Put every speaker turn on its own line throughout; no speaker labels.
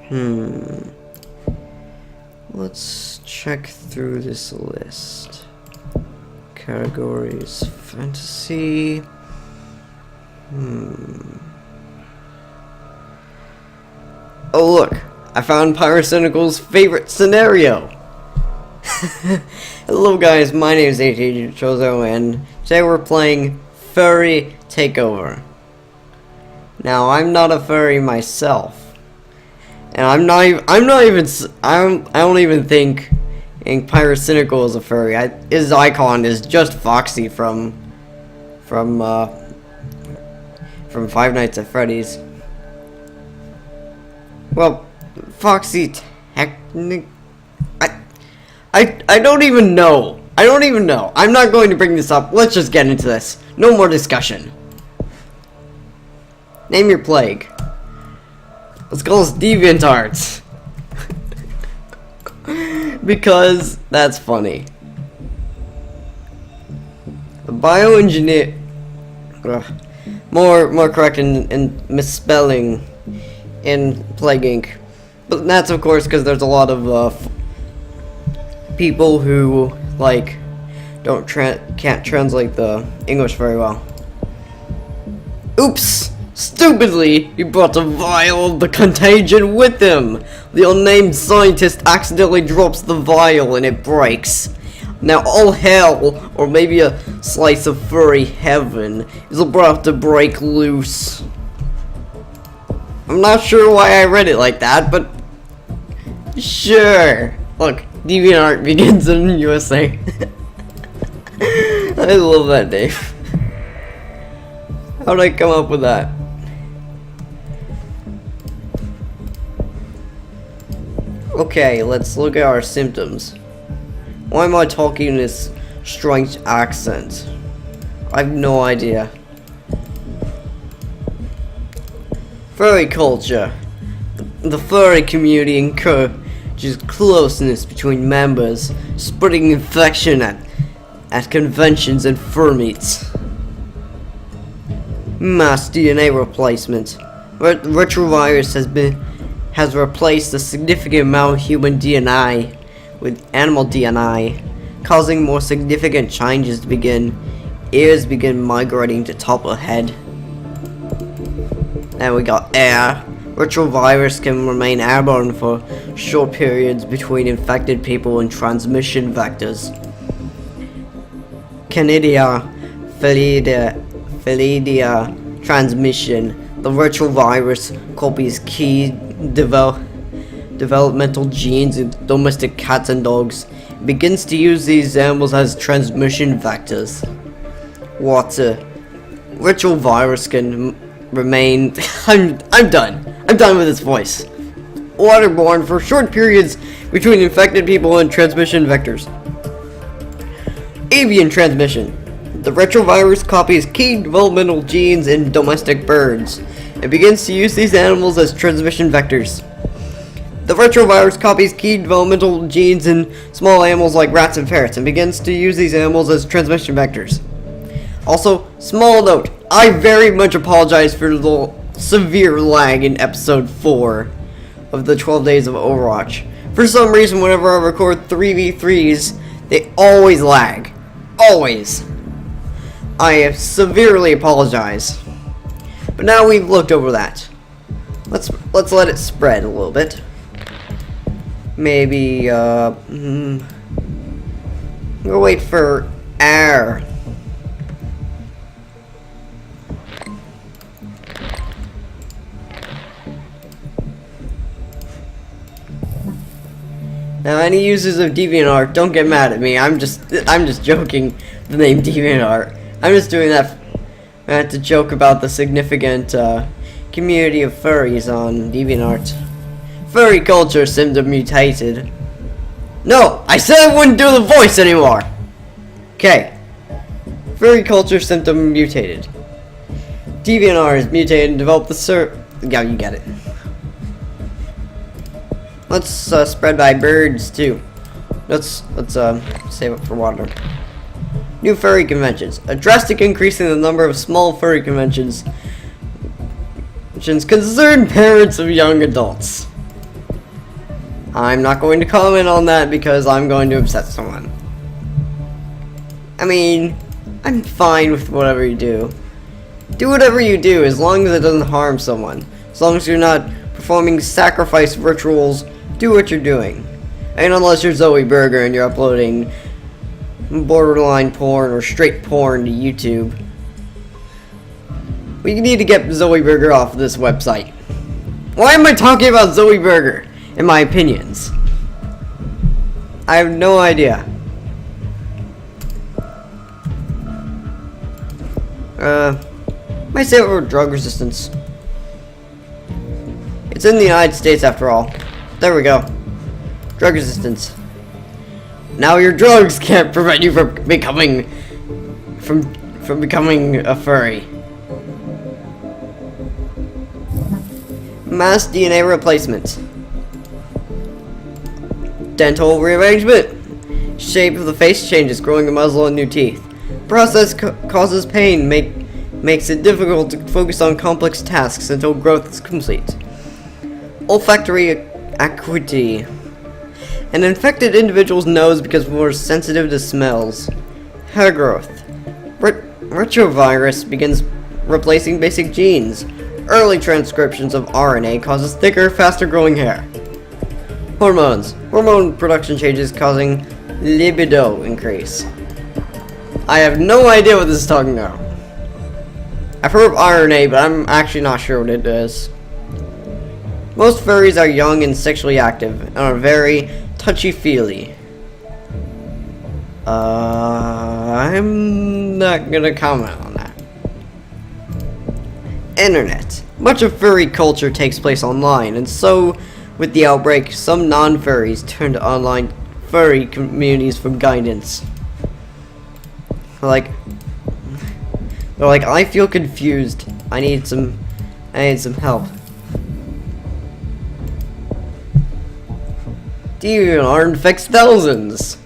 Hmm. Let's check through this list. Categories, fantasy. Oh look, I found Pyrocynical's favorite scenario. Hello guys, my name is AJ Chozo and today we're playing Furry Takeover. Now I'm not a furry myself, and I don't even think Pyrocynical is a furry. His icon is just Foxy from Five Nights at Freddy's. Well, Foxy I don't even know. I'm not going to bring this up. Let's just get into this. No more discussion. Name your plague. Let's call this DeviantArt. Because that's funny. The bioengineer. More correct in misspelling in Plague Inc. But that's of course because there's a lot of people who can't translate the English very well. Oops! Stupidly, he brought a vial of the contagion with him. The unnamed scientist accidentally drops the vial and it breaks. Now all hell, or maybe a slice of furry heaven, is about to break loose. I'm not sure why I read it like that, but sure. Look, DeviantArt begins in USA. I love that name. How did I come up with that? Okay, let's look at our symptoms. Why am I talking in this strange accent? I have no idea. Furry culture. The furry community encourages closeness between members, spreading infection at conventions and fur meets. Mass DNA replacement. Retrovirus has replaced a significant amount of human DNA with animal DNA, causing more significant changes to begin. Ears begin migrating to top of head. Then we got air. Retrovirus can remain airborne for short periods between infected people and transmission vectors. Canidia, Felidia transmission. The retrovirus copies key developmental genes in domestic cats and dogs. It begins to use these animals as transmission vectors. Water. Retrovirus can remain. I'm done. I'm done with this voice. Waterborne for short periods between infected people and transmission vectors. Avian transmission. The retrovirus copies key developmental genes in domestic birds. It begins to use these animals as transmission vectors. The retrovirus copies key developmental genes in small animals like rats and ferrets and begins to use these animals as transmission vectors. Also, small note, I very much apologize for the severe lag in episode 4 of the 12 Days of Overwatch. For some reason, whenever I record 3v3s, they always lag. Always. I severely apologize. But now we've looked over that. Let's let it spread a little bit. Maybe, we'll wait for air. Now, any users of DeviantArt, don't get mad at me. I'm just joking. The name DeviantArt. I'm just doing that to joke about the significant community of furries on DeviantArt. Furry culture symptom mutated. No, I said I wouldn't do the voice anymore. Okay. Furry culture symptom mutated. DeviantArt is mutated and developed the yeah, you get it. Let's spread by birds too. Let's save it for water. New furry conventions. A drastic increase in the number of small furry conventions concern parents of young adults. I'm not going to comment on that because I'm going to upset someone. I mean, I'm fine with whatever you do. Do whatever you do as long as it doesn't harm someone. As long as you're not performing sacrifice rituals, do what you're doing. And unless you're Zoe Burger and you're uploading borderline porn or straight porn to YouTube. We need to get Zoe Burger off this website. Why am I talking about Zoe Burger in my opinions? I have no idea. Might say over drug resistance. It's in the United States after all. There we go. Drug resistance. Now your drugs can't prevent you from becoming a furry. Mass DNA replacement. Dental rearrangement. Shape of the face changes, growing a muzzle and new teeth. Process causes pain, makes it difficult to focus on complex tasks until growth is complete. Olfactory acuity. An infected individual's nose becomes more sensitive to smells. Hair growth. Retrovirus begins replacing basic genes. Early transcriptions of RNA causes thicker, faster growing hair. Hormones. Hormone production changes causing libido increase. I have no idea what this is talking about. I've heard of RNA, but I'm actually not sure what it is. Most furries are young and sexually active, and are very touchy-feely. I'm not gonna comment on that. Internet. Much of furry culture takes place online, and so, with the outbreak, some non-furries turn to online furry communities for guidance. They're like, I feel confused. I need some help. DeviantArt infects thousands.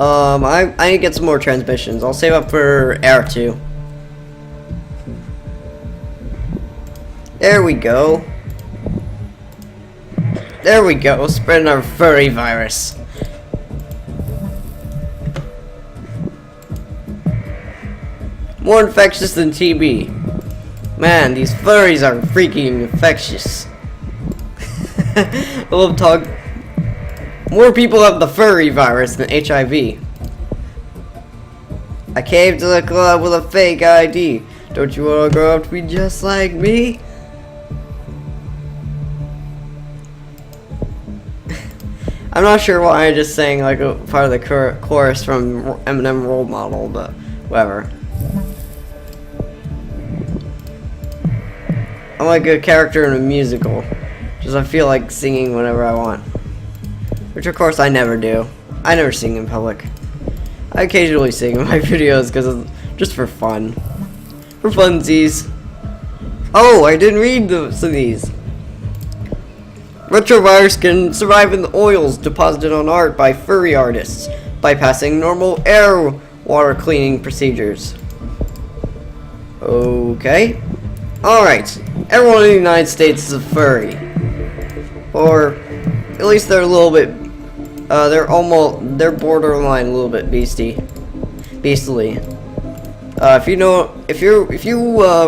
I need to get some more transmissions. I'll save up for Air 2. There we go. There we go, spreading our furry virus. More infectious than TB. Man, these furries are freaking infectious. We'll talk. More people have the furry virus than HIV. I came to the club with a fake ID. Don't you want to grow up to be just like me? I'm not sure why I just sang like a part of the chorus from Eminem Role Model, but whatever. I'm like a character in a musical. Just I feel like singing whenever I want. Which of course I never do. I never sing in public. I occasionally sing in my videos because just for fun. For funsies. Oh, I didn't read some of these. Retrovirus can survive in the oils deposited on art by furry artists, bypassing normal air water cleaning procedures. Okay. Alright. Everyone in the United States is a furry. Or at least they're a little bit they're borderline a little bit beastly. If you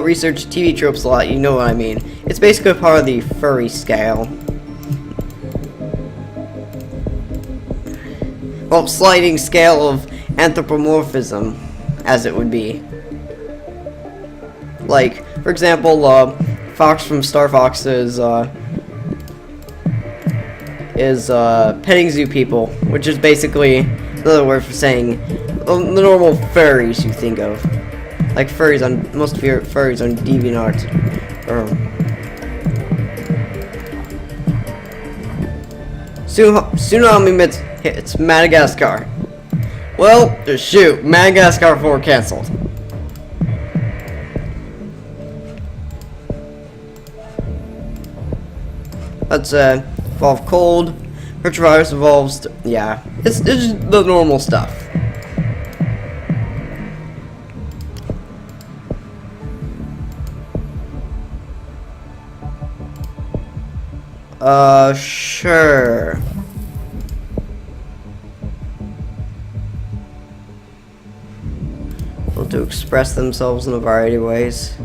research TV tropes a lot, you know what I mean. It's basically part of the furry scale. Well, sliding scale of anthropomorphism, as it would be. Like, for example, Fox from Star Fox is petting zoo people, which is basically another word for saying the normal furries you think of. Like most of your furries on DeviantArt. Tsunami hits Madagascar. Well, shoot, Madagascar 4 cancelled. Let's evolve cold. Retrovirus evolves, yeah, it's just the normal stuff. Sure. Able to express themselves in a variety of ways.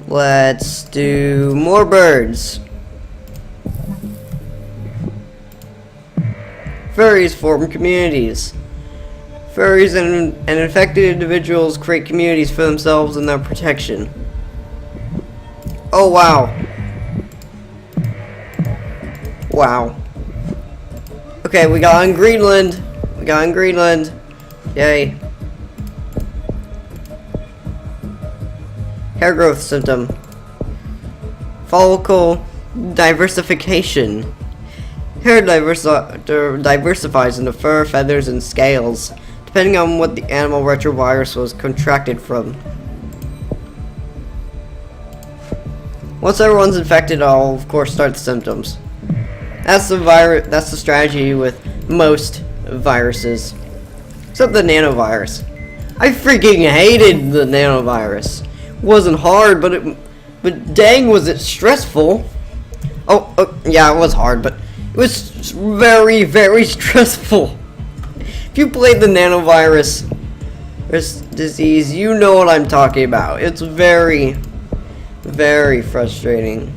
Let's do more birds. Furries form communities. Furries and infected individuals create communities for themselves and their protection. Oh wow. Wow. Okay, we got on Greenland. We got on Greenland. Yay. Hair growth symptom. Follicle diversification. Hair diversifies into fur, feathers, and scales, depending on what the animal retrovirus was contracted from. Once everyone's infected, I'll of course start the symptoms. That's the strategy with most viruses, except the nanovirus. I freaking hated the nanovirus. It wasn't hard, but dang, was it stressful. Oh, yeah, it was hard, but it was very, very stressful. If you played the nanovirus disease, you know what I'm talking about. It's very, very frustrating.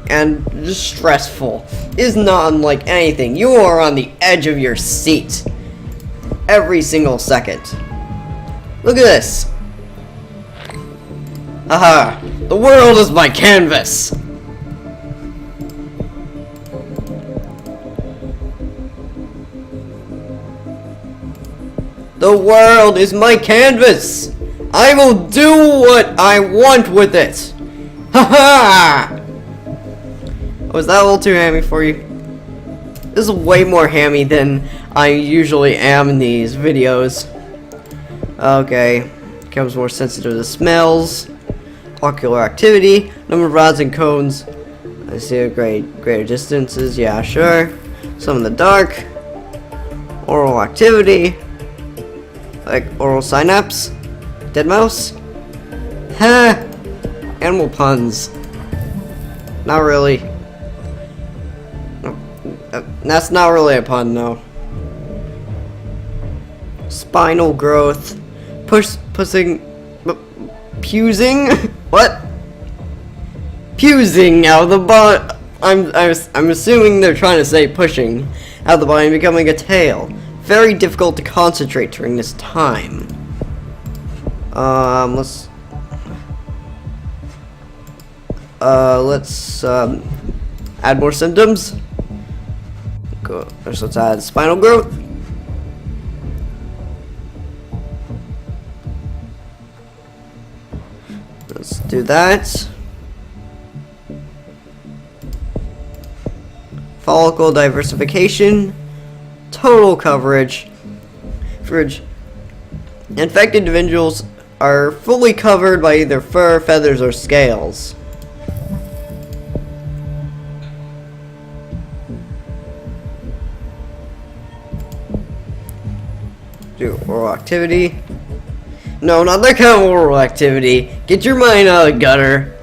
And just stressful. Is not unlike anything. You are on the edge of your seat every single second. Look at this. Aha! The world is my canvas! The world is my canvas! I will do what I want with it! Haha! Was that a little too hammy for you? This is way more hammy than I usually am in these videos. Okay. Becomes more sensitive to smells. Ocular activity. Number of rods and cones. I see a greater distances. Yeah, sure. Some in the dark. Oral activity. Like oral synapse. Dead mouse. Ha! Animal puns. Not really. That's not really a pun, no. Spinal growth. Pusing. Pusing? What? Pusing out of the body. I'm assuming they're trying to say pushing out of the body and becoming a tail. Very difficult to concentrate during this time. Let's add more symptoms. Go. So let's add spinal growth. Let's do that. Follicle diversification. Total coverage. Infected individuals are fully covered by either fur, feathers, or scales. Do oral activity. No, not that kind of oral activity. Get your mind out of the gutter.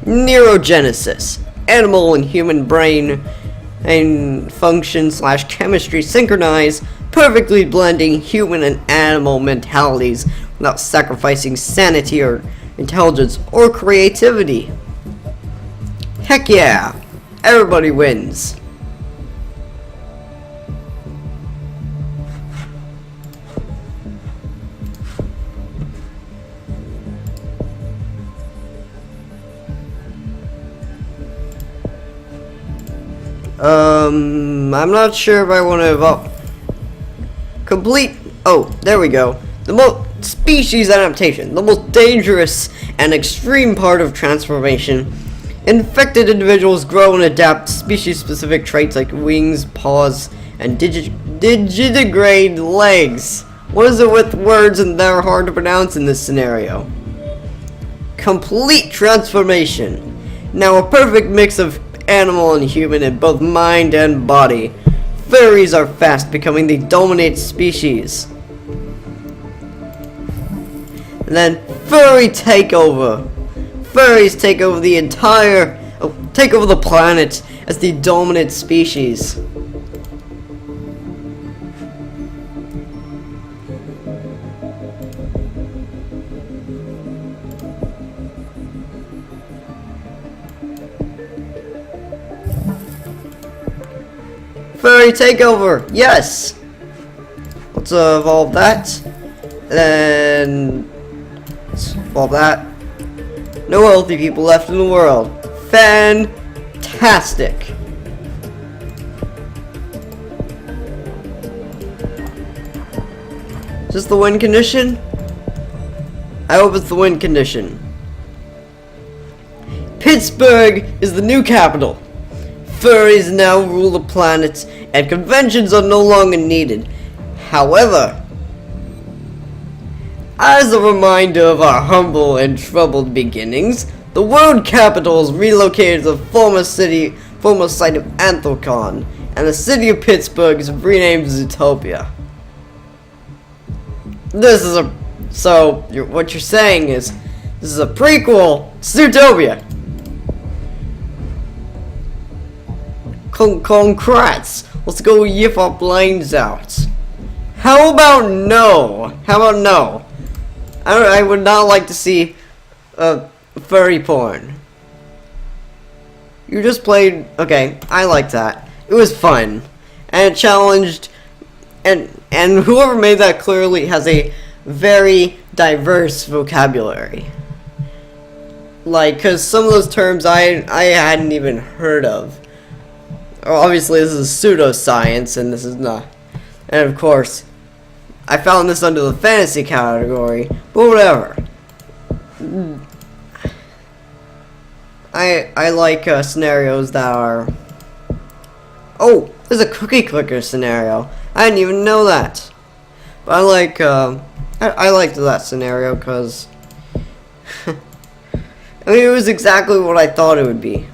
Neurogenesis. Animal and human brain and function / chemistry synchronize, perfectly blending human and animal mentalities without sacrificing sanity or intelligence or creativity. Heck yeah! Everybody wins. I'm not sure if I want to evolve. Complete. Oh, there we go. The most species adaptation. The most dangerous and extreme part of transformation Infected individuals grow and adapt species-specific traits like wings, paws, and digitigrade legs. What is it with words and that are hard to pronounce in this scenario? Complete transformation. Now a perfect mix of animal and human in both mind and body. Furries are fast becoming the dominant species. And then furry takeover. Furries take over the planet as the dominant species. Furry takeover, yes. Let's evolve that. And then let's evolve that. No healthy people left in the world. Fantastic. Is this the win condition? I hope it's the win condition. Pittsburgh is the new capital. Furries now rule the planet, and conventions are no longer needed. However, as a reminder of our humble and troubled beginnings, the world capital is relocated to the former site of Anthrocon, and the city of Pittsburgh is renamed Zootopia. What you're saying is, this is a prequel to Zootopia. Congrats! Let's go yip our brains out. How about no? I would not like to see furry porn. You just played. Okay, I like that. It was fun, and it challenged, and whoever made that clearly has a very diverse vocabulary. Like, cause some of those terms I hadn't even heard of. Obviously, this is pseudoscience, and this is not. And of course, I found this under the fantasy category, but whatever. I like scenarios that are. Oh, there's a cookie clicker scenario. I didn't even know that. But I like I liked that scenario because I mean, it was exactly what I thought it would be.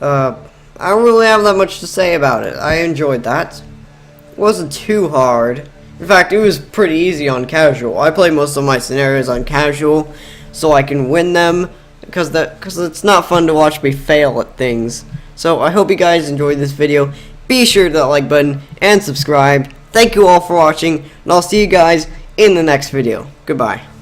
I don't really have that much to say about it. I enjoyed that. It wasn't too hard. In fact, it was pretty easy on casual. I play most of my scenarios on casual so I can win them because it's not fun to watch me fail at things. So I hope you guys enjoyed this video. Be sure to hit that like button and subscribe. Thank you all for watching, and I'll see you guys in the next video. Goodbye.